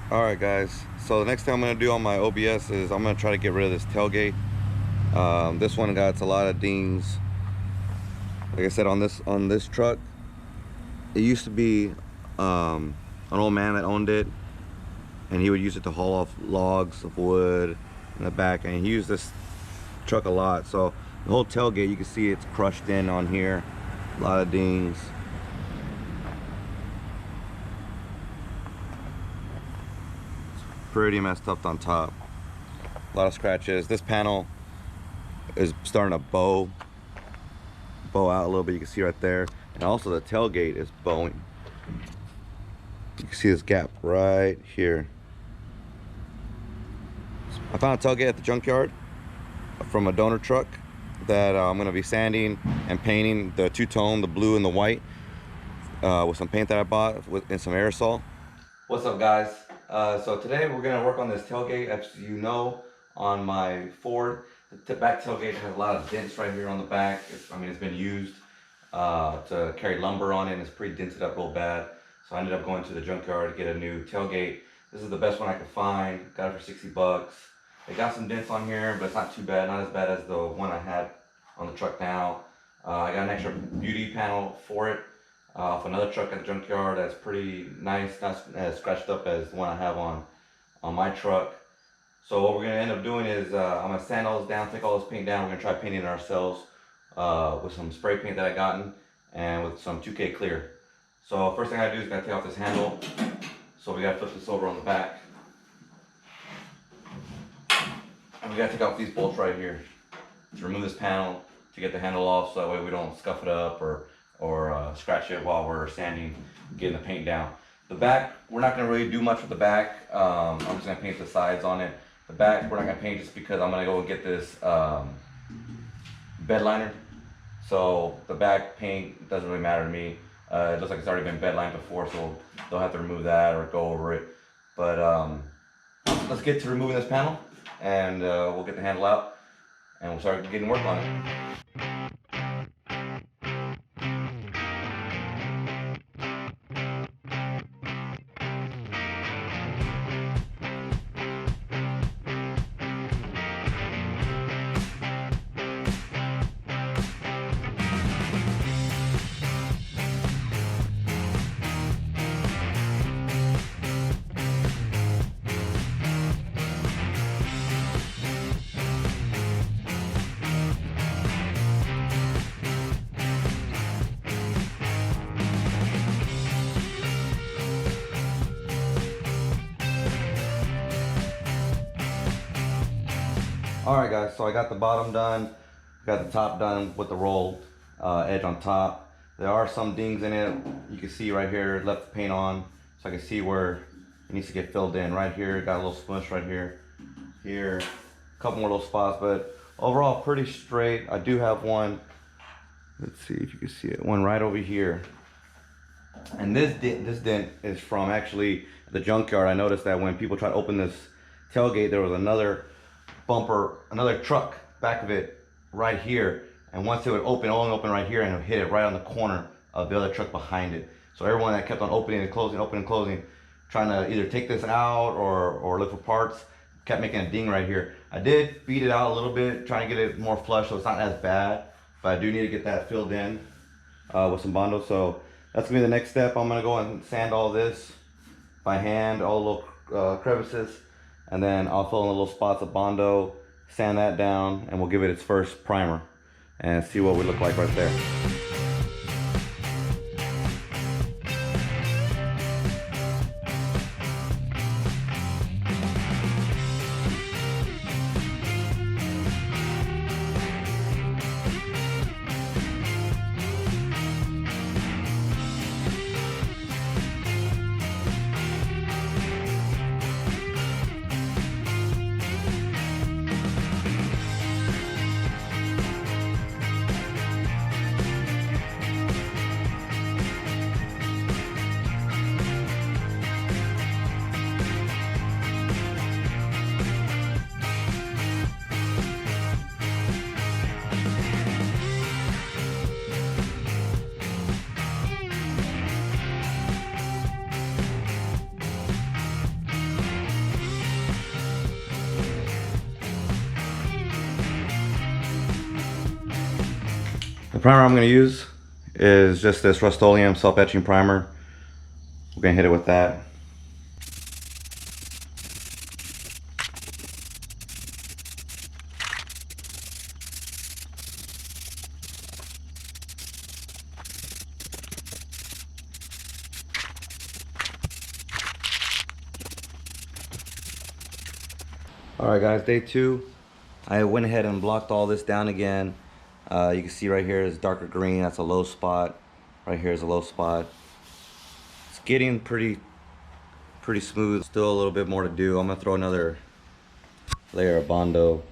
Alright guys, so the next thing I'm going to do on my OBS is I'm going to try to get rid of this tailgate. This one got a lot of dings. Like I said, on this truck, it used to be an old man that owned it, and he would use it to haul off logs of wood in the back, and he used this truck a lot. So the whole tailgate, you can see it's crushed in on here, a lot of dings. Pretty messed up on top, a lot of scratches. This panel is starting to bow out a little bit, you can see right there, and also the tailgate is bowing. You can see this gap right here. I found a tailgate at the junkyard from a donor truck that I'm going to be sanding and painting the two-tone, the blue and the white, with some paint that I bought and some aerosol. What's up guys? So today we're going to work on this tailgate. As you know, on my Ford, the back tailgate has a lot of dents right here on the back. It's been used to carry lumber on it, and it's pretty dented up real bad. So I ended up going to the junkyard to get a new tailgate. This is the best one I could find. Got it for 60 bucks. It got some dents on here, but it's not too bad. Not as bad as the one I had on the truck now. I got an extra beauty panel for it off another truck at the junkyard that's pretty nice, not as scratched up as the one I have on my truck. So what we're going to end up doing is I'm going to sand all this down, take all this paint down. We're going to try painting it ourselves with some spray paint that I gotten and with some 2K clear. So first thing I do is got to take off this handle. So we got to flip this over on the back. And we got to take off these bolts right here to remove this panel, to get the handle off, so that way we don't scuff it up or scratch it while we're sanding, getting the paint down. The back, we're not going to really do much with the back. I'm just going to paint the sides on it. The back, we're not going to paint just because I'm going to go and get this bed liner. So the back paint doesn't really matter to me. It looks like it's already been bed lined before, so they'll have to remove that or go over it. But let's get to removing this panel, and we'll get the handle out and we'll start getting work on it. Alright guys, so I got the bottom done, got the top done with the rolled edge on top. There are some dings in it. You can see right here, left the paint on, so I can see where it needs to get filled in. Right here, got a little smush right here, a couple more little spots, but overall pretty straight. I do have one, let's see if you can see it, one right over here. And this dent is from actually the junkyard. I noticed that when people try to open this tailgate, there was another bumper, another truck back of it right here, and once it would open, only open right here, and it would hit it right on the corner of the other truck behind it. So everyone that kept on opening and closing, trying to either take this out or look for parts, kept making a ding right here. I did beat it out a little bit, trying to get it more flush so it's not as bad, but I do need to get that filled in with some Bondo. So that's gonna be the next step. I'm gonna go and sand all this by hand, all the little crevices, and then I'll fill in the little spots of Bondo, sand that down, and we'll give it its first primer and see what we look like right there. primer I'm going to use is just this Rust-Oleum self-etching primer. We're going to hit it with that. Alright guys, day 2. I went ahead and blocked all this down again. You can see right here is darker green, that's a low spot. Right here is a low spot. It's getting pretty smooth. Still a little bit more to do. I'm gonna throw another layer of Bondo.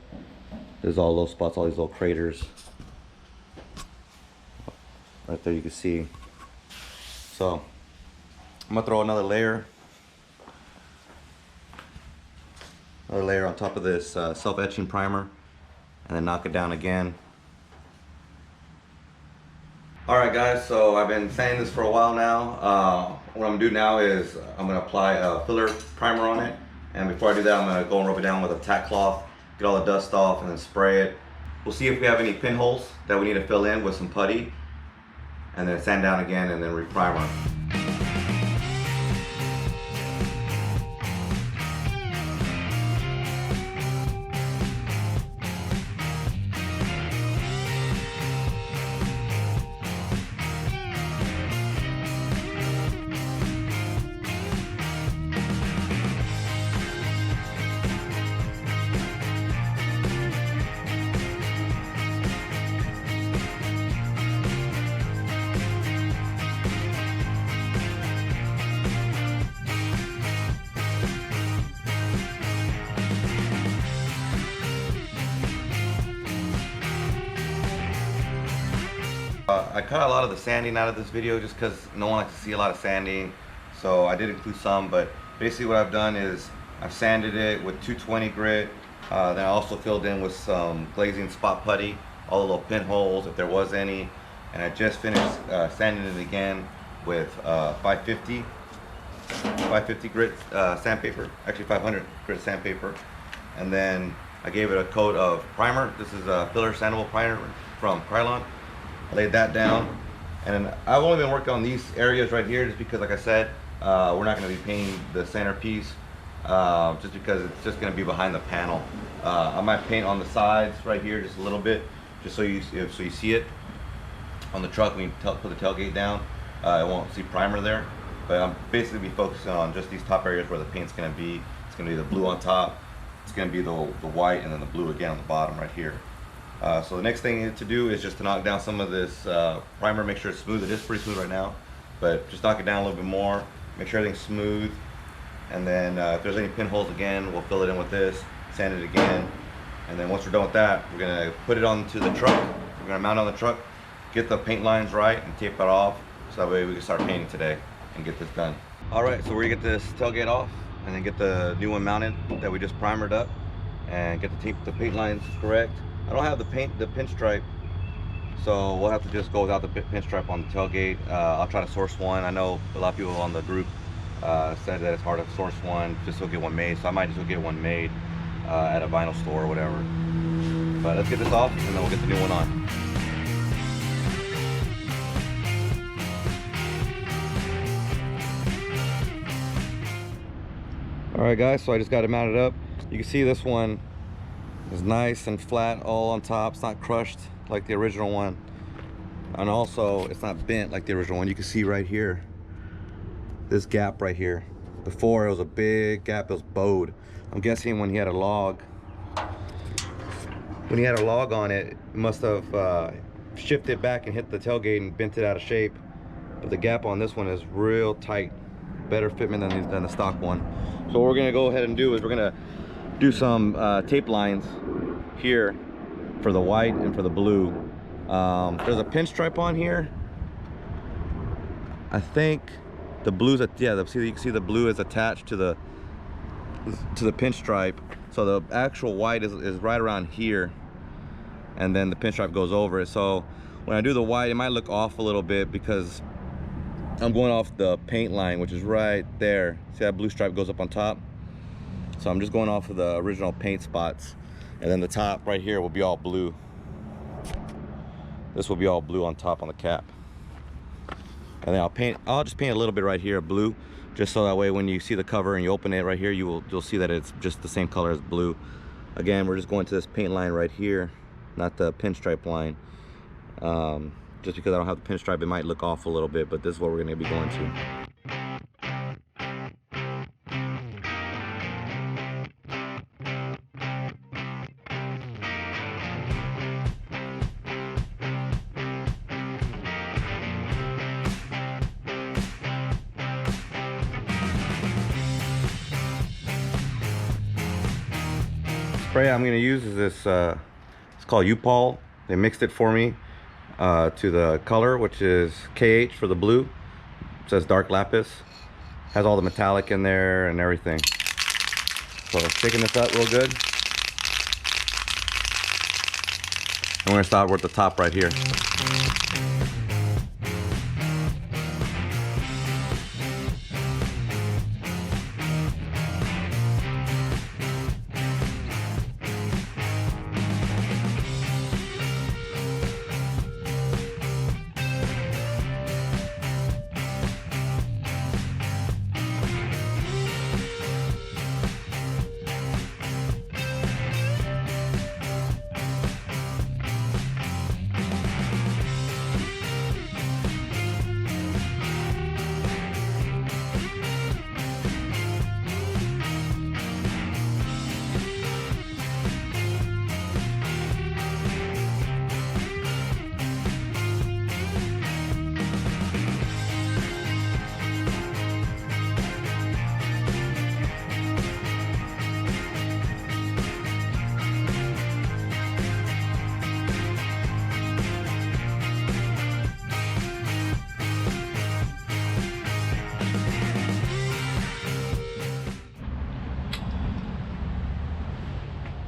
There's all low spots, all these little craters. Right there you can see. So I'm gonna throw another layer on top of this self-etching primer, and then knock it down again. Alright guys, so I've been sanding this for a while now. What I'm gonna do now is I'm gonna apply a filler primer on it, and before I do that I'm gonna go and rub it down with a tack cloth, get all the dust off, and then spray it. We'll see if we have any pinholes that we need to fill in with some putty, and then sand down again and then re-primer. I cut a lot of the sanding out of this video just because no one likes to see a lot of sanding, so I did include some, but basically what I've done is I've sanded it with 220 grit, then I also filled in with some glazing spot putty, all the little pinholes if there was any, and I just finished sanding it again with 550 grit sandpaper, actually 500 grit sandpaper, and then I gave it a coat of primer. This is a filler sandable primer from Krylon. I laid that down, and I've only been working on these areas right here just because, like I said, we're not going to be painting the centerpiece just because it's just going to be behind the panel. I might paint on the sides right here just a little bit, just so you see it on the truck when you put the tailgate down. It won't see primer there, but I'm basically be focusing on just these top areas where the paint's going to be. It's going to be the blue on top, it's going to be the white, and then the blue again on the bottom right here. So the next thing to do is just to knock down some of this primer, make sure it's smooth. It is pretty smooth right now, but just knock it down a little bit more, make sure everything's smooth, and then if there's any pinholes again, we'll fill it in with this, sand it again, and then once we're done with that, we're going to put it onto the truck. We're going to mount it on the truck, get the paint lines right, and tape it off, so that way we can start painting today and get this done. Alright, so we're going to get this tailgate off, and then get the new one mounted that we just primered up, and get the paint lines correct. I don't have the pinstripe, so we'll have to just go without the pinstripe on the tailgate. I'll try to source one. I know a lot of people on the group said that it's hard to source one, just to get one made, so I might just go get one made at a vinyl store or whatever. But let's get this off, and then we'll get the new one on. Alright guys, so I just got it mounted up. You can see this one is nice and flat all on top. It's not crushed like the original one, and also it's not bent like the original one. You can see right here this gap right here. Before it was a big gap, it was bowed. I'm guessing when he had a log on it, it must have shifted back and hit the tailgate and bent it out of shape. But the gap on this one is real tight, better fitment than the stock one. So what we're gonna go ahead and do is we're gonna do some tape lines here for the white and for the blue. There's a pinstripe on here. I think the blue's you can see the blue is attached to the pinstripe. So the actual white is right around here, and then the pinstripe goes over it. So when I do the white, it might look off a little bit because I'm going off the paint line, which is right there. See that blue stripe goes up on top? So I'm just going off of the original paint spots, and then the top right here will be all blue. This will be all blue on top on the cap. And then I'll just paint a little bit right here of blue, just so that way when you see the cover and you open it right here, you'll see that it's just the same color as blue. Again, we're just going to this paint line right here, not the pinstripe line. Just because I don't have the pinstripe, it might look off a little bit, but this is what we're going to be going to. Spray I'm going to use is this, it's called U-Paul. They mixed it for me to the color, which is KH for the blue. It says dark lapis. Has all the metallic in there and everything. So shaking this up real good. And we're going to start with the top right here.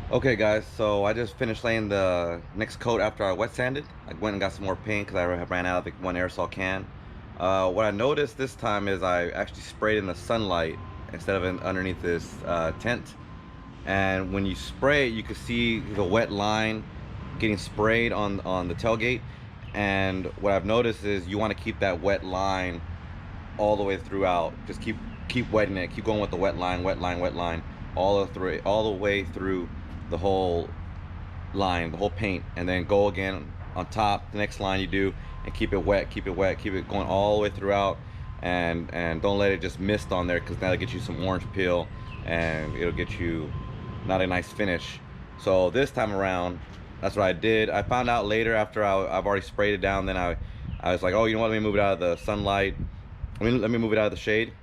Okay guys, so I just finished laying the next coat after I wet sanded. I went and got some more paint because I ran out of the one aerosol can. What I noticed this time is I actually sprayed in the sunlight instead of underneath this tent. And when you spray it, you can see the wet line getting sprayed on the tailgate. And what I've noticed is you want to keep that wet line all the way throughout. Just keep wetting it. Keep going with the wet line, all the way through the whole line, the whole paint, and then go again on top, the next line you do, and keep it wet, keep it going all the way throughout, and don't let it just mist on there, because that'll get you some orange peel and it'll get you not a nice finish. So this time around, that's what I did. I found out later after I've already sprayed it down, then I was like, oh, you know what, let me move it out of the sunlight, let me move it out of the shade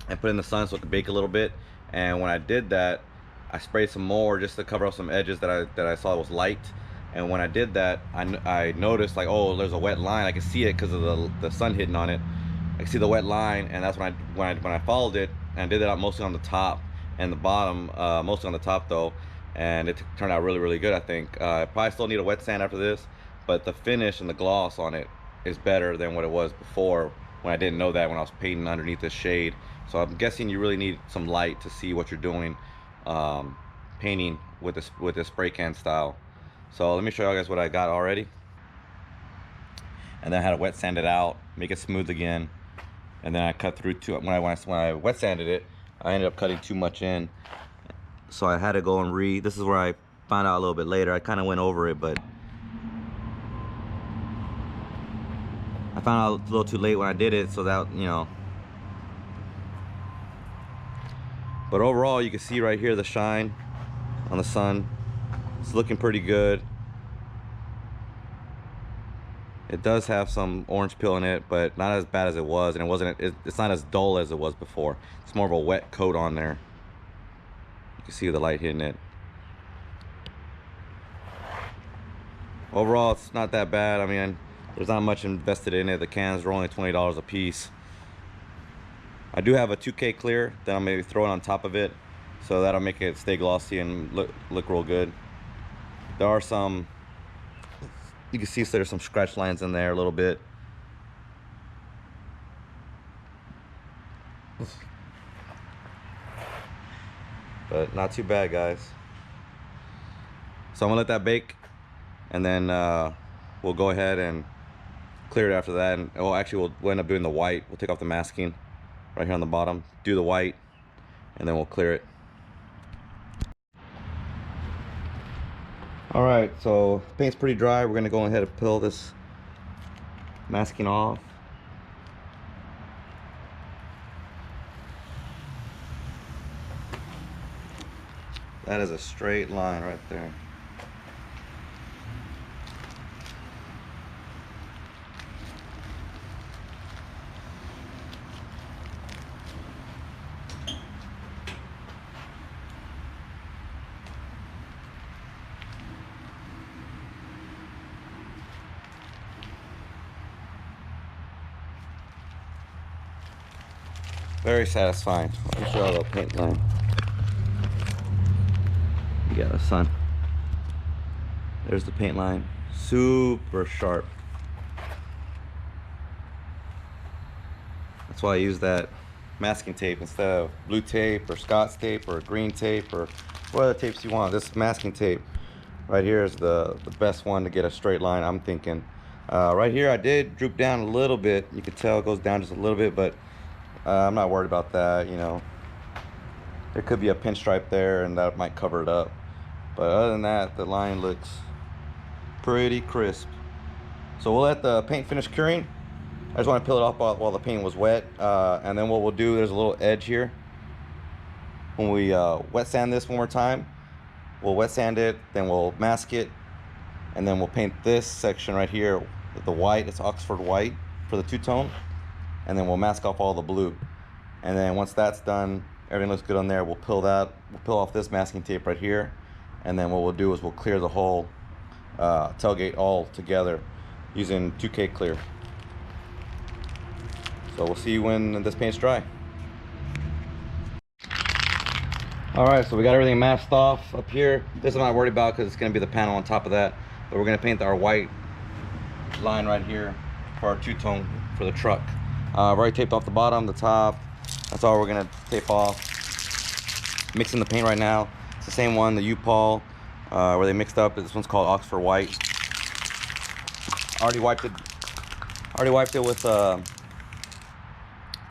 and put it in the sun so it could bake a little bit. And when I did that, I sprayed some more just to cover up some edges that I saw was light. And when I did that, I noticed, like, oh, there's a wet line. I can see it because of the sun hitting on it. I can see the wet line, and that's when I followed it and did it mostly on the top and the bottom, mostly on the top though, and it turned out really, really good. I think I probably still need a wet sand after this, but the finish and the gloss on it is better than what it was before, when I didn't know that, when I was painting underneath this shade. So I'm guessing you really need some light to see what you're doing, painting with this spray can style. So let me show you guys what I got already. And then I had to wet sand it out, make it smooth again, and then I cut through too. When I wet sanded it, I ended up cutting too much in, so I had to go and this is where I found out a little bit later. I kind of went over it, but I found out a little too late when I did it, so that, you know. But overall, you can see right here the shine on the sun. It's looking pretty good. It does have some orange peel in it, but not as bad as it was, and it's not as dull as it was before. It's more of a wet coat on there. You can see the light hitting it. Overall, it's not that bad. I mean, there's not much invested in it. The cans are only $20 a piece. I do have a 2K clear that I'm maybe throwing on top of it, so that'll make it stay glossy and look real good. There are some, you can see there's some scratch lines in there a little bit. But not too bad, guys. So I'm gonna let that bake, and then we'll go ahead and clear it after that. And actually we'll end up doing the white. We'll take off the masking right here on the bottom, do the white, and then we'll clear it. All right, so paint's pretty dry. We're gonna go ahead and peel this masking off. That is a straight line right there. Very satisfying. Let me show you the paint line. You got the sun. There's the paint line. Super sharp. That's why I use that masking tape instead of blue tape or Scott's tape or green tape or what other tapes you want. This masking tape right here is the best one to get a straight line, I'm thinking. Right here I did droop down a little bit. You can tell it goes down just a little bit, but I'm not worried about that, you know. There could be a pinstripe there and that might cover it up. But other than that, the line looks pretty crisp. So we'll let the paint finish curing. I just want to peel it off while the paint was wet. And then what we'll do, there's a little edge here. When we wet sand this one more time, we'll wet sand it, then we'll mask it, and then we'll paint this section right here with the white. It's Oxford white for the two-tone. And then we'll mask off all the blue. And then once that's done, everything looks good on there, we'll peel off this masking tape right here. And then what we'll do is we'll clear the whole tailgate all together using 2K clear. So we'll see when this paint's dry. All right, so we got everything masked off up here. This I'm not worried about because it's gonna be the panel on top of that. But we're gonna paint our white line right here for our two-tone for the truck. I've already taped off the bottom, the top. That's all we're gonna tape off. Mixing the paint right now. It's the same one, the U-Paul, where they mixed up. This one's called Oxford White. Already wiped it with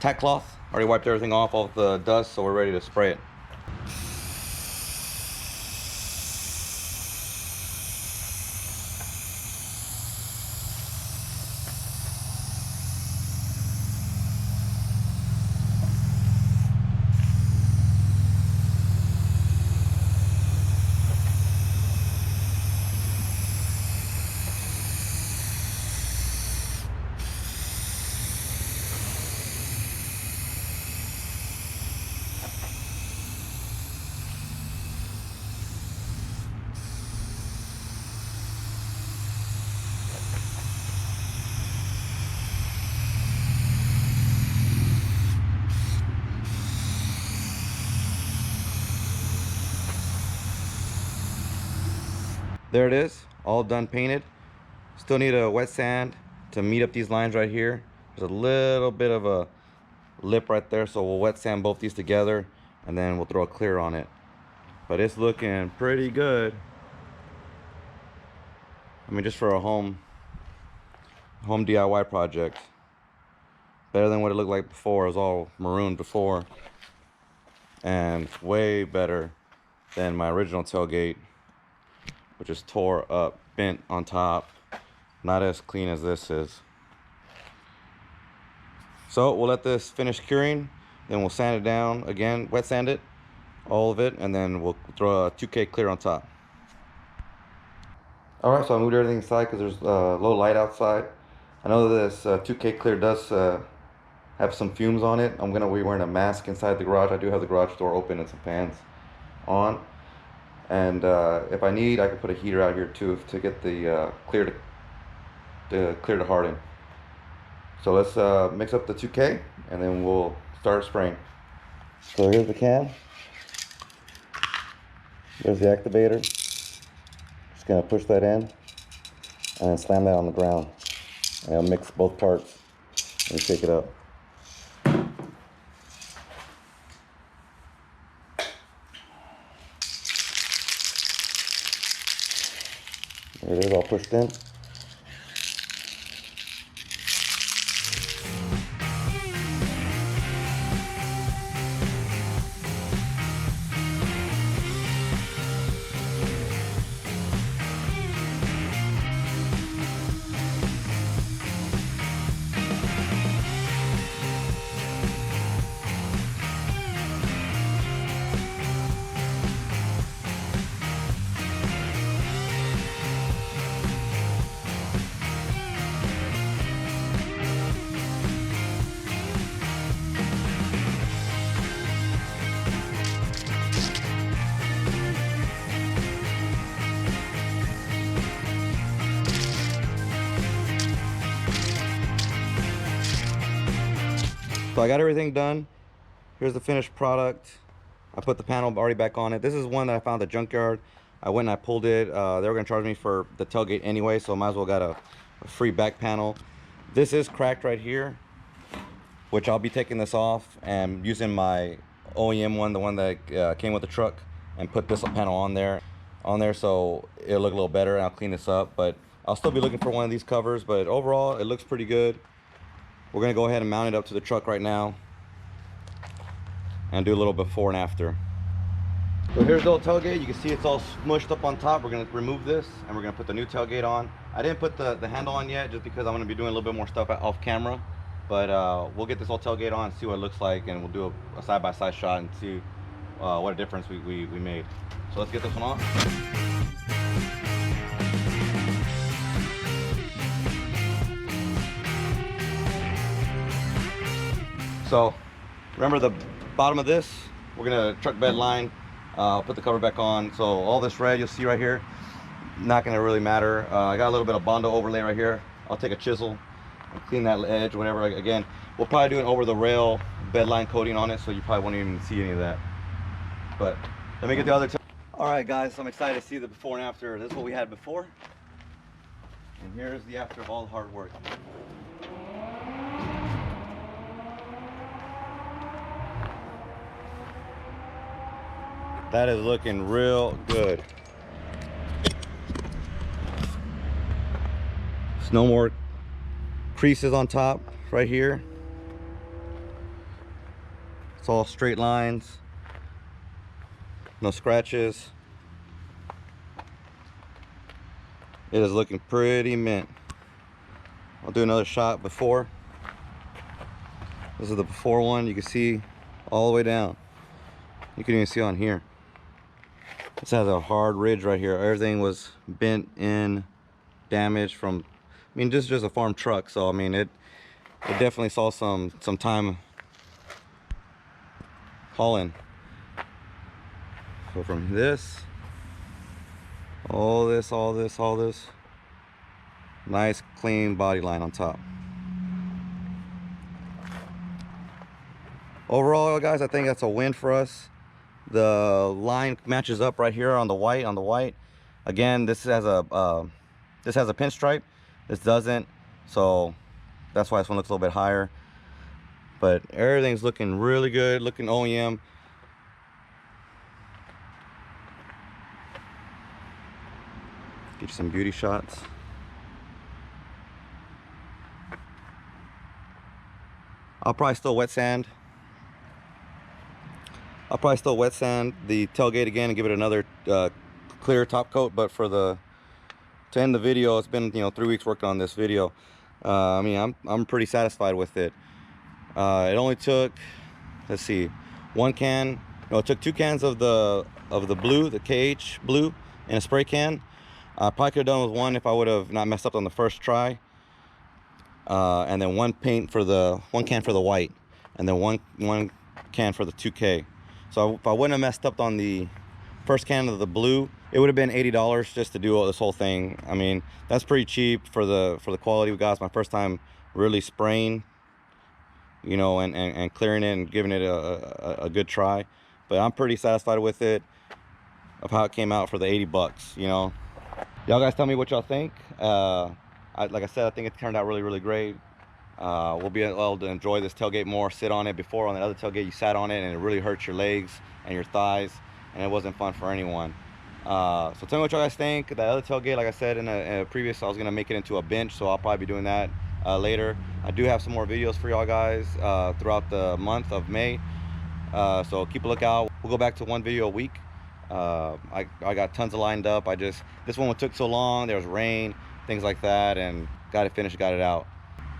tack cloth. Already wiped everything off, all the dust, so we're ready to spray it. There it is, all done painted. Still need a wet sand to meet up these lines right here. There's a little bit of a lip right there, so we'll wet sand both these together and then we'll throw a clear on it. But it's looking pretty good. I mean, just for a home DIY project. Better than what it looked like before. It was all maroon before. And way better than my original tailgate, which is tore up, bent on top. Not as clean as this is. So we'll let this finish curing, then we'll sand it down again, wet sand it, all of it, and then we'll throw a 2K clear on top. All right, so I moved everything aside because there's low light outside. I know this 2K clear does have some fumes on it. I'm gonna be wearing a mask inside the garage. I do have the garage door open and some fans on. And if I need, I can put a heater out here too to get the clear to harden. So let's mix up the 2K and then we'll start spraying. So here's the can. There's the activator. Just gonna push that in and then slam that on the ground. And I'll mix both parts and shake it up. There it is, all pushed in. So I got everything done. Here's the finished product. I put the panel already back on it. This is one that I found at Junkyard. I went and I pulled it. They were gonna charge me for the tailgate anyway, so I might as well got a free back panel. This is cracked right here, which I'll be taking this off and using my OEM one, the one that came with the truck, and put this panel on there so it'll look a little better, and I'll clean this up. But I'll still be looking for one of these covers, but overall it looks pretty good. We're gonna go ahead and mount it up to the truck right now and do a little before and after. So here's the old tailgate. You can see it's all smushed up on top. We're gonna remove this and we're gonna put the new tailgate on. I didn't put the handle on yet just because I'm gonna be doing a little bit more stuff off camera. But we'll get this whole tailgate on and see what it looks like, and we'll do a side-by-side shot and see what a difference we made. So let's get this one on. So remember the bottom of this, we're gonna truck bed line, put the cover back on. So all this red you'll see right here, not gonna really matter. I got a little bit of Bondo overlay right here. I'll take a chisel and clean that edge, whatever. Again, we'll probably do an over the rail bed line coating on it, so you probably won't even see any of that. But let me get the other. All right, guys, I'm excited to see the before and after. This is what we had before, and here's the after of all the hard work. That is looking real good. There's no more creases on top right here. It's all straight lines, no scratches. It is looking pretty mint. I'll do another shot before. This is the before one. You can see all the way down. You can even see on here. This has a hard ridge right here. Everything was bent in, damaged from, I mean, this is just a farm truck, so I mean it definitely saw some time hauling. So from this, all this, nice clean body line on top. Overall, guys, I think that's a win for us. The line matches up right here on the white. Again, this has a pinstripe. This doesn't, so that's why this one looks a little bit higher. But everything's looking really good, looking OEM. Get you some beauty shots. I'll probably still wet sand. I'll probably still wet sand the tailgate again and give it another clear top coat. But to end the video, it's been 3 weeks working on this video. I mean, I'm pretty satisfied with it. It only took, let's see, one can. No, it took 2 cans of the blue, the KH blue, in a spray can. I probably could have done with 1 if I would have not messed up on the first try. And then one can for the white, and then one can for the 2K. So if I wouldn't have messed up on the first can of the blue, it would have been $80 just to do this whole thing. I mean, that's pretty cheap for the quality we got. It's my first time really spraying, and clearing it and giving it a good try. But I'm pretty satisfied with it, of how it came out for the 80 bucks. Y'all guys tell me what y'all think. Like I said, I think it turned out really, really great. We'll be able to enjoy this tailgate more, sit on it. Before, on the other tailgate, you sat on it and it really hurts your legs and your thighs, and it wasn't fun for anyone. So tell me what y'all guys think. That other tailgate, like I said in a previous, I was gonna make it into a bench, so I'll probably be doing that later. I do have some more videos for y'all guys throughout the month of May, so keep a lookout. We'll go back to 1 video a week. I got tons of lined up. This one took so long. There was rain, things like that, and got it finished, got it out.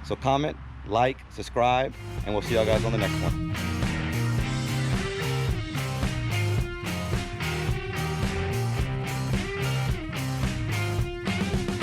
So comment, like, subscribe, and we'll see y'all guys on the next one.